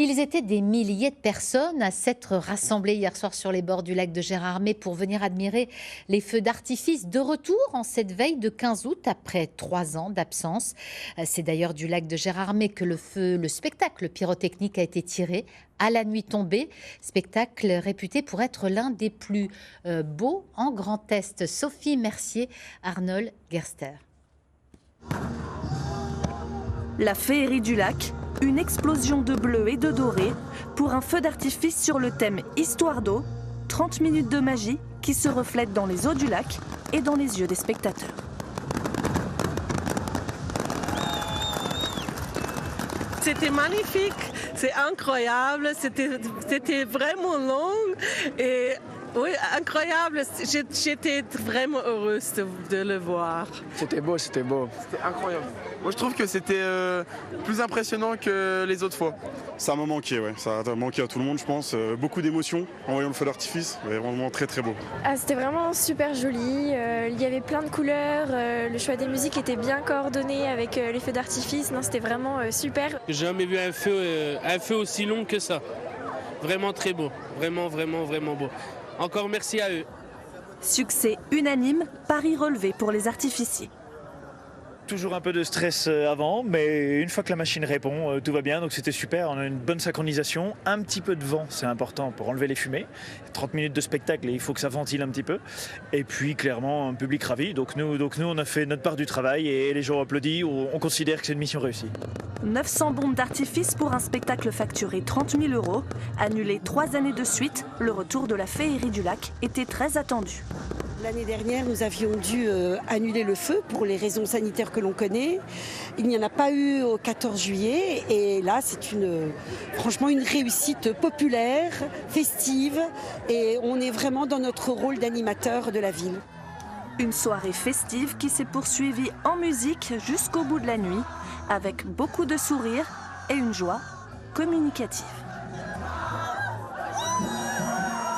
Ils étaient des milliers de personnes à s'être rassemblées hier soir sur les bords du lac de Gérardmer pour venir admirer les feux d'artifice de retour en cette veille de 15 août après 3 ans d'absence. C'est d'ailleurs du lac de Gérardmer que le spectacle pyrotechnique a été tiré à la nuit tombée. Spectacle réputé pour être l'un des plus beaux en Grand Est. Sophie Mercier, Arnold Gerster. La féerie du lac, une explosion de bleu et de doré pour un feu d'artifice sur le thème Histoire d'eau, 30 minutes de magie qui se reflètent dans les eaux du lac et dans les yeux des spectateurs. C'était magnifique, c'est incroyable, c'était vraiment long et oui, incroyable. J'étais vraiment heureuse de le voir. C'était beau. C'était incroyable. Moi, je trouve que c'était plus impressionnant que les autres fois. Ça m'a manqué, ouais. Ça a manqué à tout le monde, je pense. Beaucoup d'émotions en voyant le feu d'artifice. Vraiment très très beau. C'était vraiment super joli. Il y avait plein de couleurs. Le choix des musiques était bien coordonné avec les feux d'artifice. Non, c'était vraiment super. J'ai jamais vu un feu aussi long que ça. Vraiment très beau. Vraiment beau. Encore merci à eux. Succès unanime, pari relevé pour les artificiers. Toujours un peu de stress avant, mais une fois que la machine répond, tout va bien, donc c'était super. On a une bonne synchronisation, un petit peu de vent, c'est important pour enlever les fumées. 30 minutes de spectacle et il faut que ça ventile un petit peu. Et puis clairement, un public ravi. Donc nous, on a fait notre part du travail et les gens ont applaudi. On considère que c'est une mission réussie. 900 bombes d'artifice pour un spectacle facturé 30 000 €. Annulé 3 années de suite, le retour de la féerie du lac était très attendu. L'année dernière, nous avions dû annuler le feu pour les raisons sanitaires que l'on connaît. Il n'y en a pas eu au 14 juillet et là, c'est franchement une réussite populaire, festive et on est vraiment dans notre rôle d'animateur de la ville. Une soirée festive qui s'est poursuivie en musique jusqu'au bout de la nuit avec beaucoup de sourires et une joie communicative.